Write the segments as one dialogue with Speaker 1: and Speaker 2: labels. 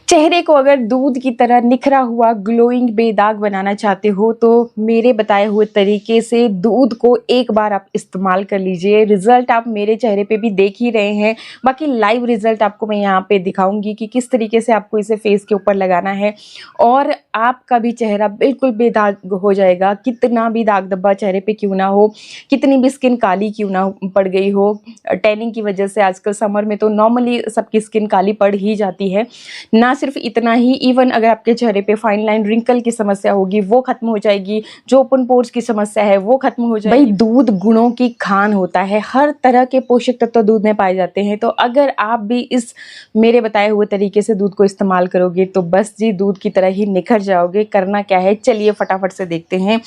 Speaker 1: चेहरे को अगर दूध की तरह निखरा हुआ ग्लोइंग बेदाग बनाना चाहते हो तो मेरे बताए हुए तरीके से दूध को एक बार आप इस्तेमाल कर लीजिए। रिजल्ट आप मेरे चेहरे पे भी देख ही रहे हैं। बाकी लाइव रिजल्ट आपको मैं यहाँ पे दिखाऊंगी कि किस तरीके से आपको इसे फेस के ऊपर लगाना है और आपका भी चेहरा बिल्कुल बेदाग हो जाएगा। कितना भी दाग धब्बा चेहरे पे क्यों ना हो, कितनी भी स्किन काली क्यों ना पड़ गई हो, टैनिंग की वजह से आजकल समर में तो नॉर्मली सबकी स्किन काली पड़ ही जाती है। ना सिर्फ इतना ही, इवन अगर आपके चेहरे पे फाइन लाइन रिंकल की समस्या होगी वो खत्म हो जाएगी, जो ओपन पोर्स की समस्या है वो खत्म हो जाएगी। भाई दूध गुणों की खान होता है, हर तरह के पोषक तत्व दूध में पाए जाते हैं। तो अगर आप भी इस मेरे बताए हुए तरीके से दूध को इस्तेमाल करोगे तो बस जी दूध की तरह ही निखर जाओगे। करना क्या है, चलिए फटाफट से देखते हैं।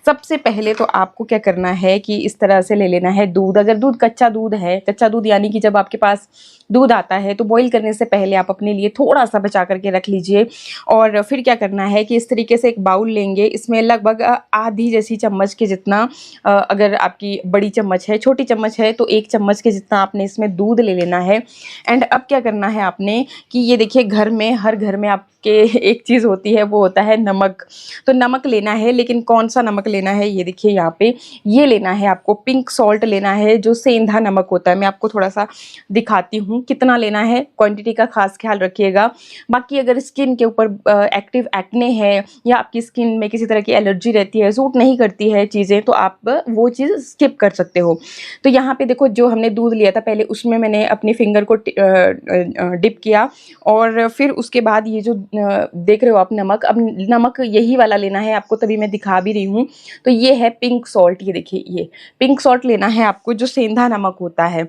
Speaker 1: सबसे पहले तो आपको क्या करना है कि इस तरह से ले लेना है दूध। अगर दूध कच्चा दूध है, कच्चा दूध यानी कि जब आपके पास दूध आता है तो बॉईल करने से पहले आप अपने लिए थोड़ा सा बचा करके रख लीजिए। और फिर क्या करना है कि इस तरीके से एक बाउल लेंगे, इसमें लगभग आधी जैसी चम्मच के जितना, अगर आपकी बड़ी चम्मच है, छोटी चम्मच है तो 1 चम्मच के जितना आपने इसमें दूध ले लेना है। एंड अब क्या करना है आपने कि ये देखिए, घर में हर घर में आपके एक चीज़ होती है, वो होता है नमक। तो नमक लेना है, लेकिन कौन सा नमक लेना है ये देखिए यहाँ पे, ये लेना है आपको पिंक सॉल्ट लेना है, जो सेंधा नमक होता है। मैं आपको थोड़ा सा दिखाती हूँ कितना लेना है, क्वांटिटी का खास ख्याल रखिएगा। बाकी अगर स्किन के ऊपर एक्टिव एक्ने है या आपकी स्किन में किसी तरह की एलर्जी रहती है, सूट नहीं करती है चीज़ें, तो आप वो चीज़ स्किप कर सकते हो। तो यहाँ पे देखो, जो हमने दूध लिया था पहले उसमें मैंने अपनी फिंगर को डिप किया और फिर उसके बाद ये जो देख रहे हो आप नमक, अब नमक यही वाला लेना है आपको, तभी मैं दिखा भी रही हूँ। तो ये है पिंक सॉल्ट, ये देखिए ये पिंक सॉल्ट लेना है आपको, जो सेंधा नमक होता है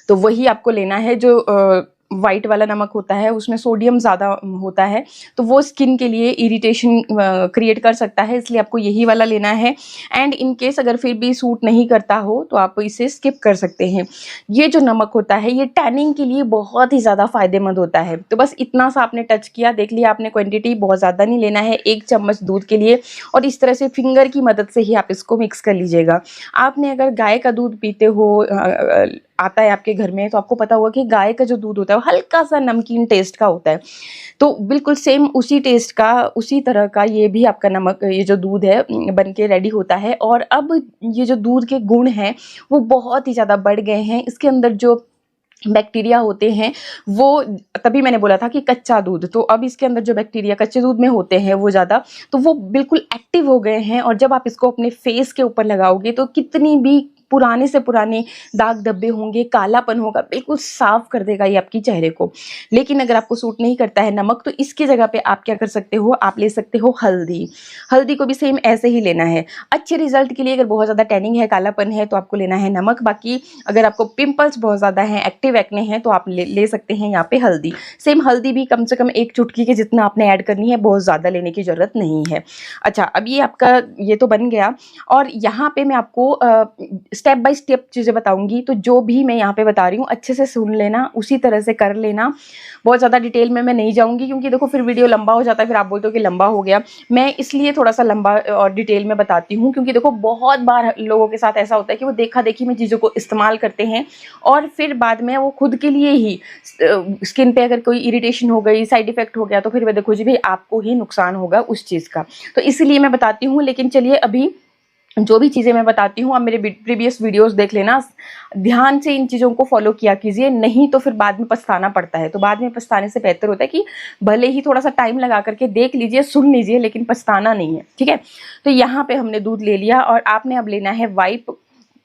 Speaker 1: तो वही आपको लेना है। जो वाइट वाला नमक होता है उसमें सोडियम ज़्यादा होता है, तो वो स्किन के लिए इरिटेशन क्रिएट कर सकता है, इसलिए आपको यही वाला लेना है। एंड इन केस अगर फिर भी सूट नहीं करता हो तो आप इसे स्किप कर सकते हैं। ये जो नमक होता है ये टैनिंग के लिए बहुत ही ज़्यादा फायदेमंद होता है। तो बस इतना सा आपने टच किया, देख लिया आपने, क्वांटिटी बहुत ज़्यादा नहीं लेना है, 1 चम्मच दूध के लिए। और इस तरह से फिंगर की मदद से ही आप इसको मिक्स कर लीजिएगा। आपने अगर गाय का दूध पीते हो, आता है आपके घर में, तो आपको पता होगा कि गाय का जो दूध होता है वो हल्का सा नमकीन टेस्ट का होता है। तो बिल्कुल सेम उसी टेस्ट का, उसी तरह का ये भी आपका नमक, ये जो दूध है बन के रेडी होता है। और अब ये जो दूध के गुण हैं वो बहुत ही ज़्यादा बढ़ गए हैं। इसके अंदर जो बैक्टीरिया होते हैं वो, तभी मैंने बोला था कि कच्चा दूध, तो अब इसके अंदर जो बैक्टीरिया कच्चे दूध में होते हैं वो ज़्यादा, तो वो बिल्कुल एक्टिव हो गए हैं। और जब आप इसको अपने फेस के ऊपर लगाओगे तो कितनी भी पुराने से पुराने दाग धब्बे होंगे, कालापन होगा, बिल्कुल साफ कर देगा ये आपकी चेहरे को। लेकिन अगर आपको सूट नहीं करता है नमक, तो इसकी जगह पे आप क्या कर सकते हो, आप ले सकते हो हल्दी। हल्दी को भी सेम ऐसे ही लेना है। अच्छे रिजल्ट के लिए अगर बहुत ज़्यादा टैनिंग है, कालापन है, तो आपको लेना है नमक। बाकी अगर आपको पिंपल्स बहुत ज़्यादा हैं, एक्टिव एक्ने हैं, तो आप ले सकते हैं यहाँ पे हल्दी। सेम हल्दी भी कम से कम 1 चुटकी के जितना आपने ऐड करनी है, बहुत ज़्यादा लेने की ज़रूरत नहीं है। अच्छा, अब ये आपका ये तो बन गया। और यहाँ पे मैं आपको स्टेप बाय स्टेप चीज़ें बताऊंगी, तो जो भी मैं यहाँ पे बता रही हूँ अच्छे से सुन लेना, उसी तरह से कर लेना। बहुत ज़्यादा डिटेल में मैं नहीं जाऊँगी क्योंकि देखो फिर वीडियो लंबा हो जाता है, फिर आप बोलते हो कि लंबा हो गया। मैं इसलिए थोड़ा सा लंबा और डिटेल में बताती हूँ क्योंकि देखो बहुत बार लोगों के साथ ऐसा होता है कि वो देखा देखी में चीज़ों को इस्तेमाल करते हैं और फिर बाद में वो खुद के लिए ही स्किन पे अगर कोई इरिटेशन हो गई, साइड इफेक्ट हो गया, तो फिर वह देखो जी भाई आपको ही नुकसान होगा उस चीज़ का। तो इसलिए मैं बताती हूँ। लेकिन चलिए, अभी जो भी चीज़ें मैं बताती हूँ आप मेरे प्रीवियस वीडियोस देख लेना, ध्यान से इन चीज़ों को फॉलो किया कीजिए, नहीं तो फिर बाद में पछताना पड़ता है। तो बाद में पछताने से बेहतर होता है कि भले ही थोड़ा सा टाइम लगा करके देख लीजिए, सुन लीजिए, लेकिन पछताना नहीं है, ठीक है। तो यहाँ पे हमने दूध ले लिया और आपने अब लेना है वाइप।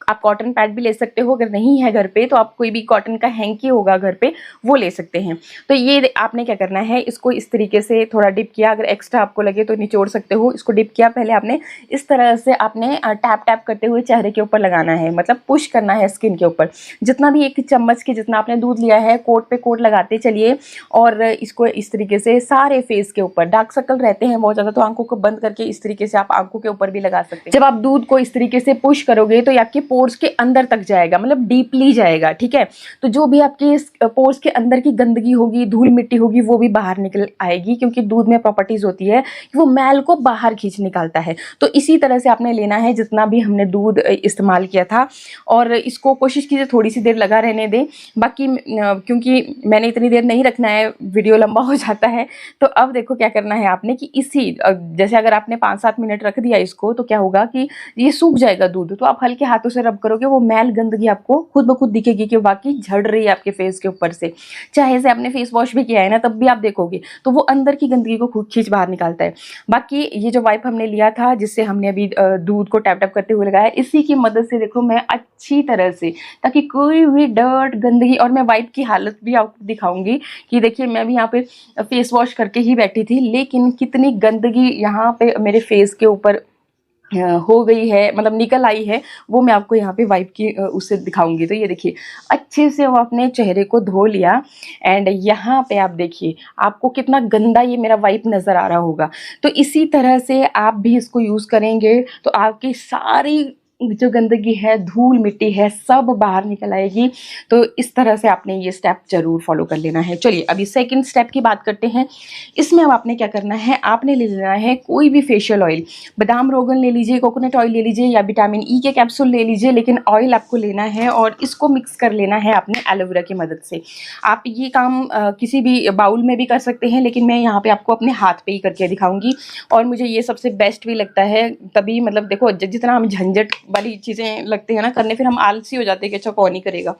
Speaker 1: आप कॉटन पैड भी ले सकते हो, अगर नहीं है घर पे तो आप कोई भी कॉटन का हैंकी होगा घर पे वो ले सकते हैं। तो ये आपने क्या करना है, इसको इस तरीके से थोड़ा डिप किया, अगर एक्स्ट्रा आपको लगे तो निचोड़ सकते हो। इसको डिप किया, पहले आपने इस तरह से आपने टैप टैप करते हुए चेहरे के ऊपर लगाना है, मतलब पुश करना है स्किन के ऊपर। जितना भी 1 चम्मच के जितना आपने दूध लिया है, कोट पे कोट लगाते चलिए और इसको इस तरीके से सारे फेस के ऊपर, डार्क सर्कल रहते हैं बहुत ज़्यादा तो आंखों को बंद करके इस तरीके से आप आंखों के ऊपर भी लगा सकते हैं। जब आप दूध को इस तरीके से पुश करोगे तो आपके पोर्स के अंदर तक जाएगा, मतलब डीपली जाएगा, ठीक है। तो जो भी आपके पोर्स के अंदर की गंदगी होगी, धूल मिट्टी होगी, वो भी बाहर निकल आएगी, क्योंकि दूध में प्रॉपर्टीज होती है कि वो मैल को बाहर खींच निकालता है। तो इसी तरह से आपने लेना है जितना भी हमने दूध इस्तेमाल किया था, और इसको कोशिश कीजिए थोड़ी सी देर लगा रहने दें। बाकी क्योंकि मैंने इतनी देर नहीं रखना है, वीडियो लंबा हो जाता है। तो अब देखो क्या करना है आपने कि इसी जैसे अगर आपने 5-7 मिनट रख दिया इसको, तो क्या होगा कि ये सूख जाएगा दूध। तो आप हल्के हाथों से रब करोगे, वो मैल गंदगी आपको खुद ब खुद दिखेगी कि बाकी झड़ रही है आपके फेस के ऊपर से। चाहे से आपने फेस वॉश भी किया है ना, तब भी आप देखोगे तो वो अंदर की गंदगी को खुद खींच बाहर निकालता है। बाकी ये जो वाइप हमने लिया था, जिससे हमने अभी दूध को टैप टैप करते हुए लगाया, इसी की मदद से देखो मैं अच्छी तरह से, ताकि कोई भी डर्ट गंदगी, और मैं वाइप की हालत भी आपको दिखाऊंगी कि देखिए मैं भी यहाँ पे फेस वॉश करके ही बैठी थी, लेकिन कितनी गंदगी यहाँ पे मेरे फेस के ऊपर हो गई है, मतलब निकल आई है, वो मैं आपको यहाँ पे वाइप की उससे दिखाऊंगी। तो ये देखिए अच्छे से वो अपने चेहरे को धो लिया, एंड यहाँ पे आप देखिए आपको कितना गंदा ये मेरा वाइप नज़र आ रहा होगा। तो इसी तरह से आप भी इसको यूज़ करेंगे तो आपकी सारी जो गंदगी है, धूल मिट्टी है, सब बाहर निकल आएगी। तो इस तरह से आपने ये स्टेप जरूर फॉलो कर लेना है। चलिए अभी सेकंड स्टेप की बात करते हैं। इसमें अब आपने क्या करना है, आपने ले लेना है कोई भी फेशियल ऑयल, बादाम रोगन ले लीजिए, कोकोनट ऑयल ले लीजिए, या विटामिन ई के कैप्सूल ले लीजिए, लेकिन ऑयल आपको लेना है और इसको मिक्स कर लेना है आपने एलोवेरा की मदद से। आप ये काम किसी भी बाउल में भी कर सकते हैं, लेकिन मैं यहाँ पे आपको अपने हाथ पे ही करके दिखाऊंगी, और मुझे ये सबसे बेस्ट भी लगता है। तभी मतलब देखो जितना हम झंझट वाली चीज़ें लगती है ना करने, फिर हम आलसी हो जाते हैं कि अच्छा कौन ही करेगा।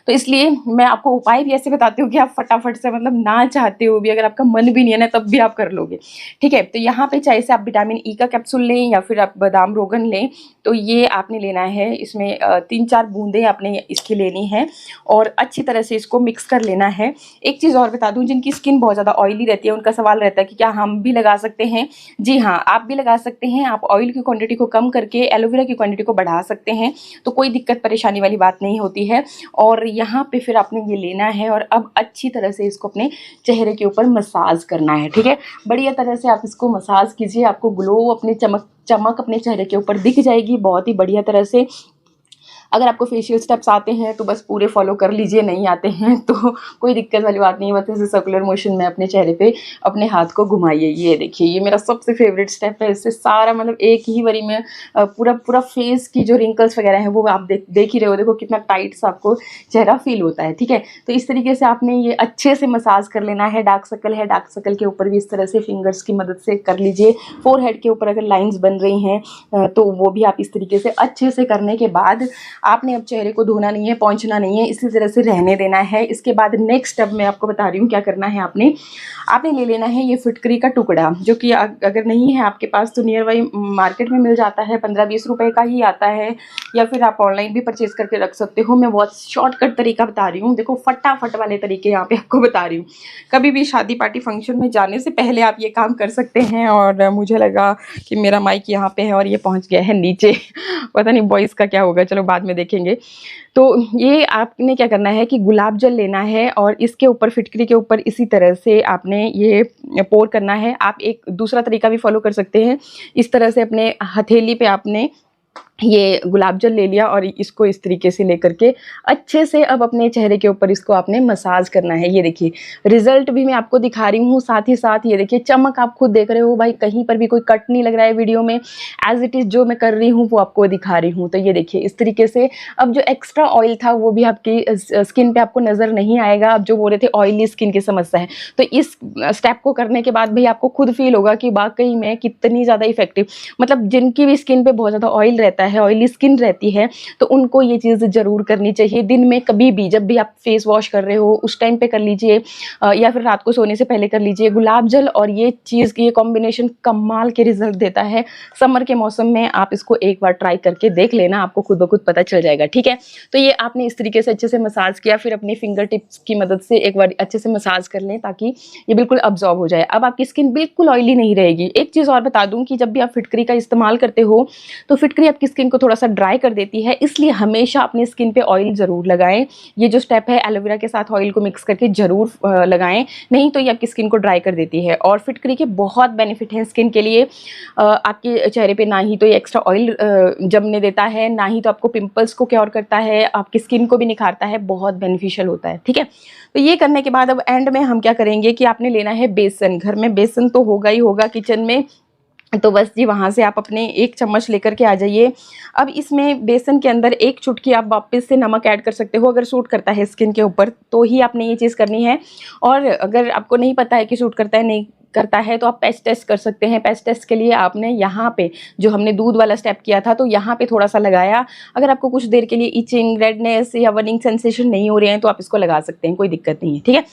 Speaker 1: तो इसलिए मैं आपको उपाय भी ऐसे बताती हूँ कि आप फटाफट से, मतलब ना चाहते हो भी, अगर आपका मन भी नहीं है ना, तब भी आप कर लोगे, ठीक है। तो यहाँ पे चाहे से आप विटामिन ई का कैप्सूल लें या फिर आप बादाम रोगन लें, तो ये आपने लेना है। इसमें 3-4 बूंदें आपने इसकी लेनी है और अच्छी तरह से इसको मिक्स कर लेना है। एक चीज़ और बता दूँ, जिनकी स्किन बहुत ज़्यादा ऑयली रहती है, उनका सवाल रहता है कि क्या हम भी लगा सकते हैं। जी हाँ, आप भी लगा सकते हैं। आप ऑयल की क्वान्टिटी को कम करके एलोवेरा की क्वान्टिटी को बढ़ा सकते हैं, तो कोई दिक्कत परेशानी वाली बात नहीं होती है। और यहाँ पे फिर आपने ये लेना है और अब अच्छी तरह से इसको अपने चेहरे के ऊपर मसाज करना है, ठीक है। बढ़िया तरह से आप इसको मसाज कीजिए, आपको ग्लो, अपने चमक अपने चेहरे के ऊपर दिख जाएगी बहुत ही बढ़िया तरह से। अगर आपको फेशियल स्टेप्स आते हैं तो बस पूरे फॉलो कर लीजिए, नहीं आते हैं तो कोई दिक्कत वाली बात नहीं है। बस ऐसे सर्कुलर मोशन में अपने चेहरे पे अपने हाथ को घुमाइए। ये देखिए, ये मेरा सबसे फेवरेट स्टेप है। इससे सारा मतलब एक ही बारी में पूरा फेस की जो रिंकल्स वगैरह हैं वो आप देख ही रहे हो। देखो कितना टाइट सा आपको चेहरा फील होता है, ठीक है। तो इस तरीके से आपने ये अच्छे से मसाज कर लेना है। डार्क सर्कल है, डार्क सर्कल के ऊपर भी इस तरह से फिंगर्स की मदद से कर लीजिए। फोरहेड के ऊपर अगर लाइन्स बन रही हैं तो वो भी आप इस तरीके से अच्छे से करने के बाद आपने अब चेहरे को धोना नहीं है, पोंछना नहीं है, इसी तरह से रहने देना है। इसके बाद नेक्स्ट स्टेप मैं आपको बता रही हूँ क्या करना है। आपने ले लेना है ये फिटकरी का टुकड़ा, जो कि अगर नहीं है आपके पास तो नियर बाई मार्केट में मिल जाता है, 15-20 रुपए का ही आता है, या फिर आप ऑनलाइन भी परचेज करके रख सकते हो। मैं बहुत शॉर्टकट तरीका बता रही हूँ, देखो फटाफट वाले तरीके यहाँ पे आपको बता रही हूँ। कभी भी शादी पार्टी फंक्शन में जाने से पहले आप ये काम कर सकते हैं। और मुझे लगा कि मेरा माइक यहाँ पे है और ये पहुँच गया है नीचे पता नहीं बॉयज़ का क्या होगा, चलो बाद में देखेंगे। तो ये आपने क्या करना है कि गुलाब जल लेना है और इसके ऊपर, फिटकरी के ऊपर इसी तरह से आपने ये पोर करना है। आप एक दूसरा तरीका भी फॉलो कर सकते हैं। इस तरह से अपने हथेली पे आपने ये गुलाब जल ले लिया और इसको इस तरीके से लेकर के अच्छे से अब अपने चेहरे के ऊपर इसको आपने मसाज करना है। ये देखिए रिजल्ट भी मैं आपको दिखा रही हूँ, साथ ही साथ ये देखिए चमक आप खुद देख रहे हो भाई, कहीं पर भी कोई कट नहीं लग रहा है वीडियो में। एज इट इज़ जो मैं कर रही हूँ वो आपको दिखा रही हूँ। तो ये देखिए इस तरीके से अब जो एक्स्ट्रा ऑयल था वो भी आपकी स्किन पे आपको नज़र नहीं आएगा। आप जो बोल रहे थे ऑयली स्किन की समस्या है, तो इस स्टेप को करने के बाद भाई आपको खुद फील होगा कि वाकई में कितनी ज़्यादा इफेक्टिव, मतलब जिनकी भी स्किन पे बहुत ज़्यादा ऑयल रहता है, ऑयली स्किन रहती है, तो उनको ये चीज़ ज़रूर करनी चाहिए। दिन में कभी भी जब भी आप फेस वॉश कर रहे हो उस टाइम पे कर लीजिए, या फिर रात को सोने से पहले कर लीजिए। गुलाब जल और ये चीज़ की ये कॉम्बिनेशन कमाल के रिजल्ट देता है। समर के मौसम में आप इसको एक बार ट्राई करके देख लेना, आपको खुद ब खुद पता चल जाएगा, ठीक है। तो ये आपने इस तरीके से अच्छे से मसाज किया, फिर अपनी फिंगर टिप्स की मदद से एक बार अच्छे से मसाज कर लें ताकि ये बिल्कुल अब्जॉर्ब हो जाए। अब आपकी स्किन बिल्कुल ऑयली नहीं रहेगी। एक चीज़ और बता दूं कि जब भी आप फिटकरी का इस्तेमाल करते हो तो फिटकरी आपकी स्किन को थोड़ा सा ड्राई कर देती है, इसलिए हमेशा अपनी स्किन पे ऑयल ज़रूर लगाएं। ये जो स्टेप है एलोवेरा के साथ ऑयल को मिक्स करके ज़रूर लगाएं, नहीं तो ये आपकी स्किन को ड्राई कर देती है। और फिटकरी के बहुत बेनिफिट हैं स्किन के लिए। आपके चेहरे पे ना ही तो ये एक्स्ट्रा ऑयल जमने देता है, ना ही तो आपको पिंपल्स को क्योर करता है, आपकी स्किन को भी निखारता है, बहुत बेनिफिशियल होता है। ठीक है, तो ये करने के बाद अब एंड में हम क्या करेंगे कि आपने लेना है बेसन। घर में बेसन तो होगा ही होगा किचन में, तो बस जी वहाँ से आप अपने 1 चम्मच लेकर के आ जाइए। अब इसमें बेसन के अंदर 1 चुटकी आप वापस से नमक ऐड कर सकते हो, अगर सूट करता है स्किन के ऊपर तो ही आपने ये चीज़ करनी है। और अगर आपको नहीं पता है कि सूट करता है नहीं करता है तो आप पैच टेस्ट कर सकते हैं। पैच टेस्ट के लिए आपने यहाँ पे जो हमने दूध वाला स्टेप किया था तो यहाँ पे थोड़ा सा लगाया। अगर आपको कुछ देर के लिए इचिंग, रेडनेस या बर्निंग सेंसेशन नहीं हो रहे हैं तो आप इसको लगा सकते हैं, कोई दिक्कत नहीं है। ठीक है,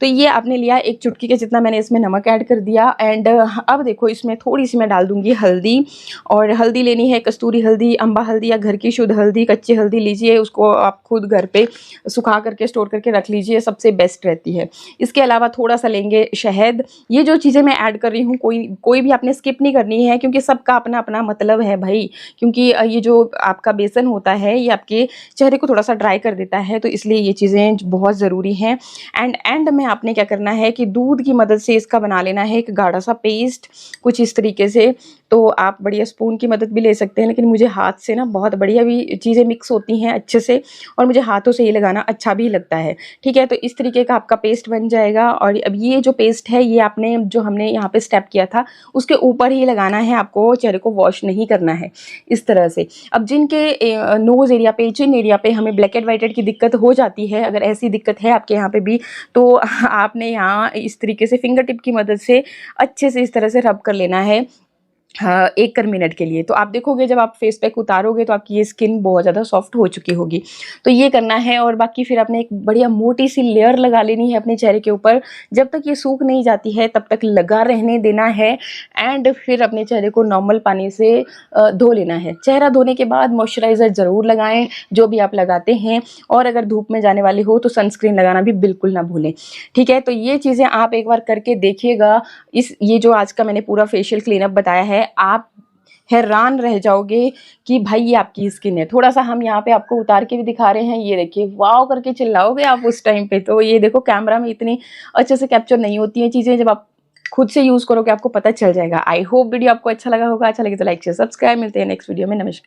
Speaker 1: तो ये आपने लिया 1 चुटकी के जितना, मैंने इसमें नमक ऐड कर दिया। एंड अब देखो इसमें थोड़ी सी मैं डाल दूंगी हल्दी, और हल्दी लेनी है कस्तूरी हल्दी, अम्बा हल्दी या घर की शुद्ध हल्दी। कच्ची हल्दी लीजिए, उसको आप खुद घर पे सुखा करके स्टोर करके रख लीजिए, सबसे बेस्ट रहती है। इसके अलावा थोड़ा सा लेंगे शहद। ये जो चीज़ें मैं ऐड कर रही हूँ कोई भी आपने स्किप नहीं करनी है, क्योंकि सबका अपना अपना मतलब है भाई। क्योंकि ये जो आपका बेसन होता है ये आपके चेहरे को थोड़ा सा ड्राई कर देता है, तो इसलिए ये चीज़ें बहुत ज़रूरी हैं। एंड में आपने क्या करना है कि दूध की मदद से इसका बना लेना है एक गाढ़ा सा पेस्ट, कुछ इस तरीके से। तो आप बढ़िया स्पून की मदद भी ले सकते हैं, लेकिन मुझे हाथ से ना बहुत बढ़िया भी चीज़ें मिक्स होती हैं अच्छे से, और मुझे हाथों से ही लगाना अच्छा भी लगता है। ठीक है, तो इस तरीके का आपका पेस्ट बन जाएगा। और अब ये जो पेस्ट है ये आपने जो हमने यहाँ पे स्टेप किया था उसके ऊपर ही लगाना है, आपको चेहरे को वॉश नहीं करना है इस तरह से। अब जिनके नोज़ एरिया पे, चिन एरिया पे हमें ब्लैक एंड वाइट की दिक्कत हो जाती है, अगर ऐसी दिक्कत है आपके यहाँ पे भी, तो आपने यहाँ इस तरीके से फिंगर टिप की मदद से अच्छे से इस तरह से रब कर लेना है हाँ, 1 मिनट के लिए। तो आप देखोगे जब आप फेस पैक उतारोगे तो आपकी ये स्किन बहुत ज़्यादा सॉफ्ट हो चुकी होगी। तो ये करना है, और बाकी फिर आपने एक बढ़िया मोटी सी लेयर लगा लेनी है अपने चेहरे के ऊपर। जब तक ये सूख नहीं जाती है तब तक लगा रहने देना है। एंड फिर अपने चेहरे को नॉर्मल पानी से धो लेना है। चेहरा धोने के बाद मॉइस्चराइज़र ज़रूर लगाएं, जो भी आप लगाते हैं। और अगर धूप में जाने वाले हो तो सनस्क्रीन लगाना भी बिल्कुल ना भूलें। ठीक है, तो ये चीज़ें आप एक बार करके देखिएगा। ये जो आज का मैंने पूरा फेशियल क्लीनअप बताया है, आप हैरान रह जाओगे कि भाई ये आपकी स्किन है। थोड़ा सा हम यहाँ पे आपको उतार के भी दिखा रहे हैं, ये देखिए, वाव करके चिल्लाओगे आप उस टाइम पे। तो ये देखो कैमरा में इतनी अच्छे से कैप्चर नहीं होती हैं चीज़ें, जब आप खुद से यूज़ करोगे आपको पता चल जाएगा। आई होप वीडियो आपको अच्छा लगा होगा। अच्छा लगे तो लाइक शेयर सब्सक्राइब। मिलते हैं नेक्स्ट वीडियो में। नमस्कार।